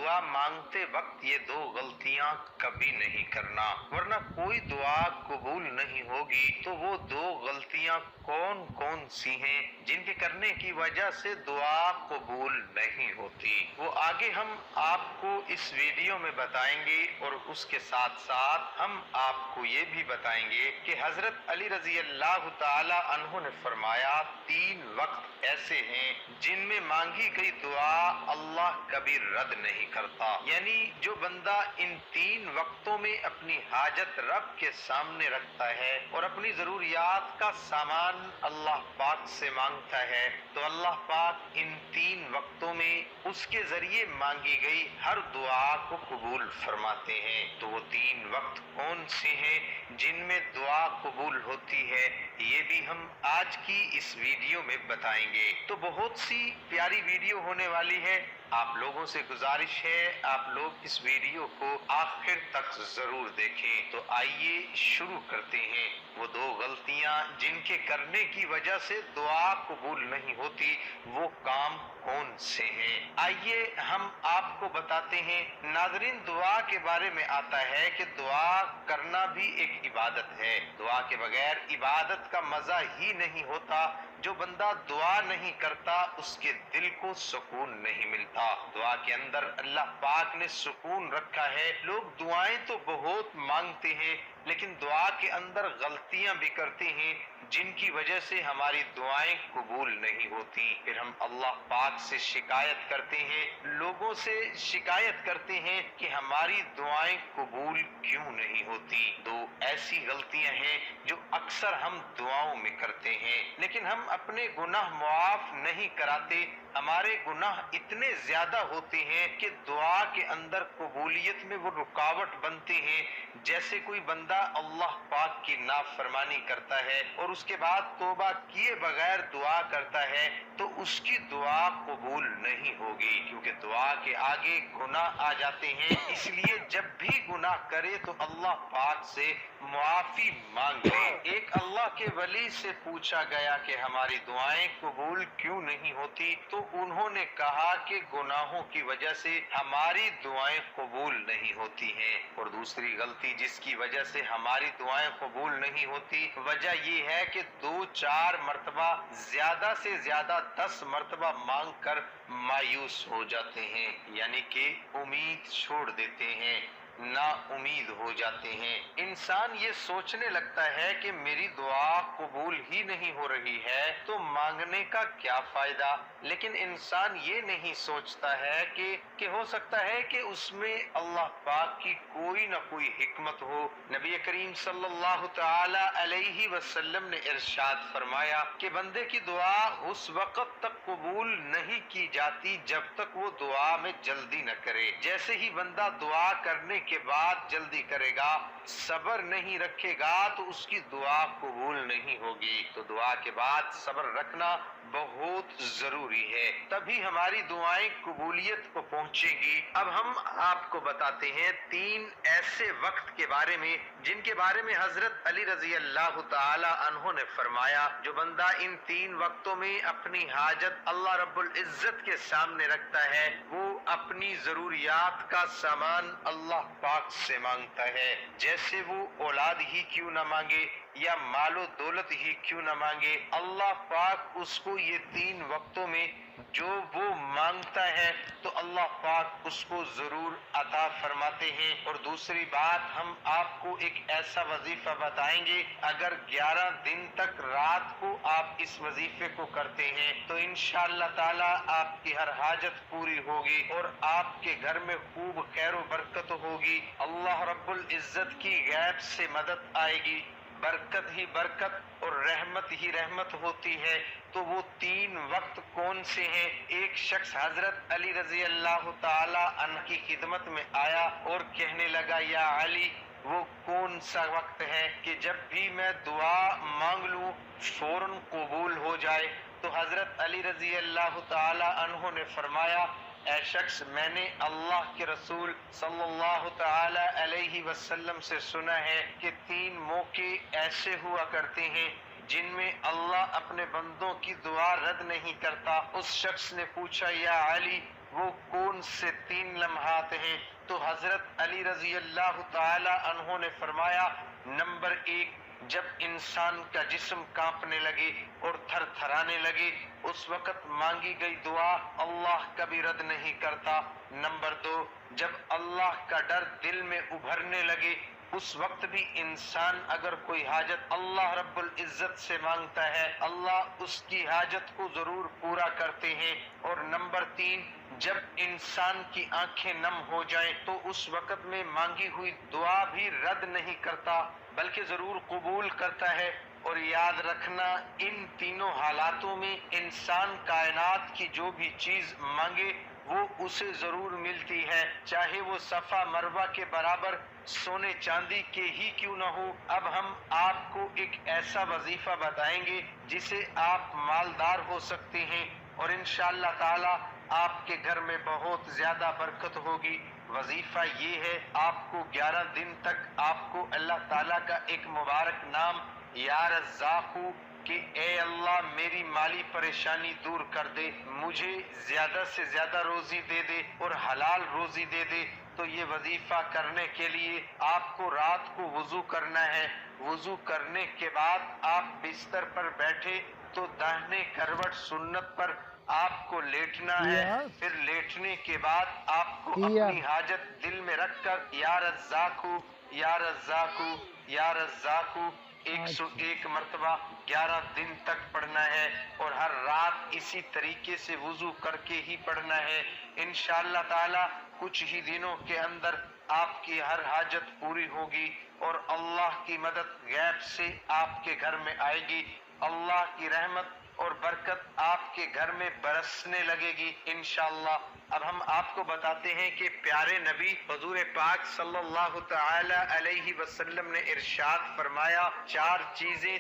دعا مانگتے وقت یہ دو غلطیاں کبھی نہیں کرنا، ورنہ کوئی دعا قبول نہیں ہوگی۔ تو وہ دو غلطیاں کون کون سی ہیں جن کے کرنے کی وجہ سے دعا قبول نہیں ہوتی، وہ آگے ہم آپ کو اس ویڈیو میں بتائیں گے، اور اس کے ساتھ ساتھ ہم آپ کو یہ بھی بتائیں گے کہ حضرت علی رضی اللہ تعالی عنہ نے فرمایا 3 وقت ایسے ہیں جن میں مانگی گئی دعا اللہ کبھی رد نہیں کرتا، یعنی جو بندہ ان 3 وقتوں میں اپنی حاجت رب کے سامنے رکھتا ہے اور اپنی ضروریات کا سامان اللہ پاک سے مانگتا ہے، تو اللہ پاک ان 3 وقتوں میں اس کے ذریعے مانگی گئی ہر دعا کو قبول فرماتے ہیں۔ تو وہ 3 وقت کون سے ہیں جن میں دعا قبول ہوتی ہے، یہ بھی ہم آج کی اس ویڈیو میں بتائیں گے۔ تو بہت سی پیاری ویڈیو ہونے والی ہے، آپ لوگوں سے گزارش ہے آپ لوگ اس ویڈیو کو آخر تک ضرور دیکھیں۔ تو آئیے شروع کرتے ہیں۔ وہ 2 غلطیاں جن کے کرنے کی وجہ سے دعا قبول نہیں ہوتی، وہ کام کون سے ہیں؟ آئیے ہم آپ کو بتاتے ہیں۔ ناظرین، دعا کے بارے میں آتا ہے کہ دعا کرنا بھی ایک عبادت ہے، دعا کے بغیر عبادت کا مزہ ہی نہیں ہوتا۔ جو بندہ دعا نہیں کرتا اس کے دل کو سکون نہیں ملتا۔ دعا کے اندر اللہ پاک نے سکون رکھا ہے۔ لوگ دعائیں تو بہت مانگتے ہیں لیکن دعا کے اندر غلطیاں بھی کرتے ہیں جن کی وجہ سے ہماری دعائیں قبول نہیں ہوتی۔ پھر ہم اللہ پاک سے شکایت کرتے ہیں، لوگوں سے شکایت کرتے ہیں کہ ہماری دعائیں قبول کیوں نہیں ہوتی۔ 2 ایسی غلطیاں ہیں جو اکثر ہم دعاؤں میں کرتے ہیں، لیکن ہم اپنے گناہ معاف نہیں کراتے۔ ہمارے گناہ اتنے زیادہ ہوتے ہیں کہ دعا کے اندر قبولیت میں وہ رکاوٹ بنتے ہیں۔ جیسے کوئی بندہ اللہ پاک کی نافرمانی کرتا ہے اور اس کے بعد توبہ کیے بغیر دعا کرتا ہے تو اس کی دعا قبول نہیں ہوگی، کیونکہ دعا کے آگے گناہ آ جاتے ہیں۔ اس لیے جب بھی گناہ کرے تو اللہ پاک سے معافی مانگ لے۔ ایک اللہ کے ولی سے پوچھا گیا کہ ہماری دعائیں قبول کیوں نہیں ہوتی، تو انہوں نے کہا کہ گناہوں کی وجہ سے ہماری دعائیں قبول نہیں ہوتی ہیں۔ اور دوسری غلطی جس کی وجہ سے ہماری دعائیں قبول نہیں ہوتی، وجہ یہ ہے کہ 2-4 مرتبہ زیادہ سے زیادہ 10 مرتبہ مانگ کر مایوس ہو جاتے ہیں، یعنی کہ امید چھوڑ دیتے ہیں، نا امید ہو جاتے ہیں۔ انسان یہ سوچنے لگتا ہے کہ میری دعا قبول ہی نہیں ہو رہی ہے تو مانگنے کا کیا فائدہ، لیکن انسان یہ نہیں سوچتا ہے کہ ہو سکتا ہے کہ اس میں اللہ پاک کی کوئی نہ کوئی حکمت ہو۔ نبی کریم صلی اللہ تعالی علیہ وسلم نے ارشاد فرمایا کہ بندے کی دعا اس وقت تک قبول نہیں کی جاتی جب تک وہ دعا میں جلدی نہ کرے۔ جیسے ہی بندہ دعا کرنے کے بعد جلدی کرے گا، صبر نہیں رکھے گا تو اس کی دعا قبول نہیں ہوگی۔ تو دعا کے بعد صبر رکھنا بہت ضروری ہے، تبھی ہماری دعائیں قبولیت کو پہنچے گی۔ اب ہم آپ کو بتاتے ہیں 3 ایسے وقت کے بارے میں جن کے بارے میں حضرت علی رضی اللہ تعالی عنہ نے فرمایا جو بندہ ان 3 وقتوں میں اپنی حاجت اللہ رب العزت کے سامنے رکھتا ہے، وہ اپنی ضروریات کا سامان اللہ پاک سے مانگتا ہے، جیسے وہ اولاد ہی کیوں نہ مانگے یا مال و دولت ہی کیوں نہ مانگے، اللہ پاک اس کو یہ 3 وقتوں میں جو وہ مانگتا ہے تو اللہ پاک اس کو ضرور عطا فرماتے ہیں۔ اور دوسری بات، ہم آپ کو ایک ایسا وظیفہ بتائیں گے، اگر 11 دن تک رات کو آپ اس وظیفے کو کرتے ہیں تو انشاءاللہ تعالی آپ کی ہر حاجت پوری ہوگی اور آپ کے گھر میں خوب خیر و برکت ہوگی، اللہ رب العزت کی غیب سے مدد آئے گی، برکت ہی برکت اور رحمت ہی رحمت ہوتی ہے۔ تو وہ 3 وقت کون سے ہیں؟ ایک شخص حضرت علی رضی اللہ تعالی عنہ کی خدمت میں آیا اور کہنے لگا، یا علی، وہ کون سا وقت ہے کہ جب بھی میں دعا مانگ لوں فوراً قبول ہو جائے؟ تو حضرت علی رضی اللہ تعالی عنہ نے فرمایا، اے شخص، میں نے اللہ کے رسول صلی اللہ تعالی علیہ وسلم سے سنا ہے کہ 3 موقع ایسے ہوا کرتے ہیں جن میں اللہ اپنے بندوں کی دعا رد نہیں کرتا۔ اس شخص نے پوچھا، یا علی، وہ کون سے 3 لمحات ہیں؟ تو حضرت علی رضی اللہ تعالی عنہ نے فرمایا، نمبر 1، جب انسان کا جسم کانپنے لگے اور تھر تھرانے لگے، اس وقت مانگی گئی دعا اللہ کبھی رد نہیں کرتا۔ نمبر 2، جب اللہ کا ڈر دل میں ابھرنے لگے، اس وقت بھی انسان اگر کوئی حاجت اللہ رب العزت سے مانگتا ہے، اللہ اس کی حاجت کو ضرور پورا کرتے ہیں۔ اور نمبر 3، جب انسان کی آنکھیں نم ہو جائیں تو اس وقت میں مانگی ہوئی دعا بھی رد نہیں کرتا بلکہ ضرور قبول کرتا ہے۔ اور یاد رکھنا، ان تینوں حالاتوں میں انسان کائنات کی جو بھی چیز مانگے وہ اسے ضرور ملتی ہے، چاہے وہ صفا مروہ کے برابر سونے چاندی کے ہی کیوں نہ ہو۔ اب ہم آپ کو ایک ایسا وظیفہ بتائیں گے جسے آپ مالدار ہو سکتے ہیں اور انشاءاللہ تعالی آپ کے گھر میں بہت زیادہ برکت ہوگی۔ وظیفہ یہ ہے، آپ کو 11 دن تک آپ کو اللہ تعالیٰ کا ایک مبارک نام یا رزاق کہ اے اللہ میری مالی پریشانی دور کر دے، مجھے زیادہ سے زیادہ روزی دے دے اور حلال روزی دے دے۔ تو یہ وظیفہ کرنے کے لیے آپ کو رات کو وضو کرنا ہے۔ وضو کرنے کے بعد آپ بستر پر بیٹھے تو داہنے کروٹ سنت پر آپ کو لیٹنا ہے۔ پھر لیٹنے کے بعد آپ کو اپنی حاجت دل میں رکھ کر یا رزاقو یا رزاقو یا رزاقو 101 مرتبہ 11 دن تک پڑھنا ہے، اور ہر رات اسی طریقے سے وضو کر کے ہی پڑھنا ہے۔ انشاءاللہ تعالی کچھ ہی دنوں کے اندر آپ کی ہر حاجت پوری ہوگی اور اللہ کی مدد غیب سے آپ کے گھر میں آئے گی۔ اللہ کی رحمت اور برکت آپ کے گھر میں برسنے لگے گی انشاءاللہ۔ اب ہم آپ کو بتاتے ہیں کہ پیارے نبی حضور پاک صلی اللہ تعالی علیہ وسلم نے ارشاد فرمایا، 4 چیزیں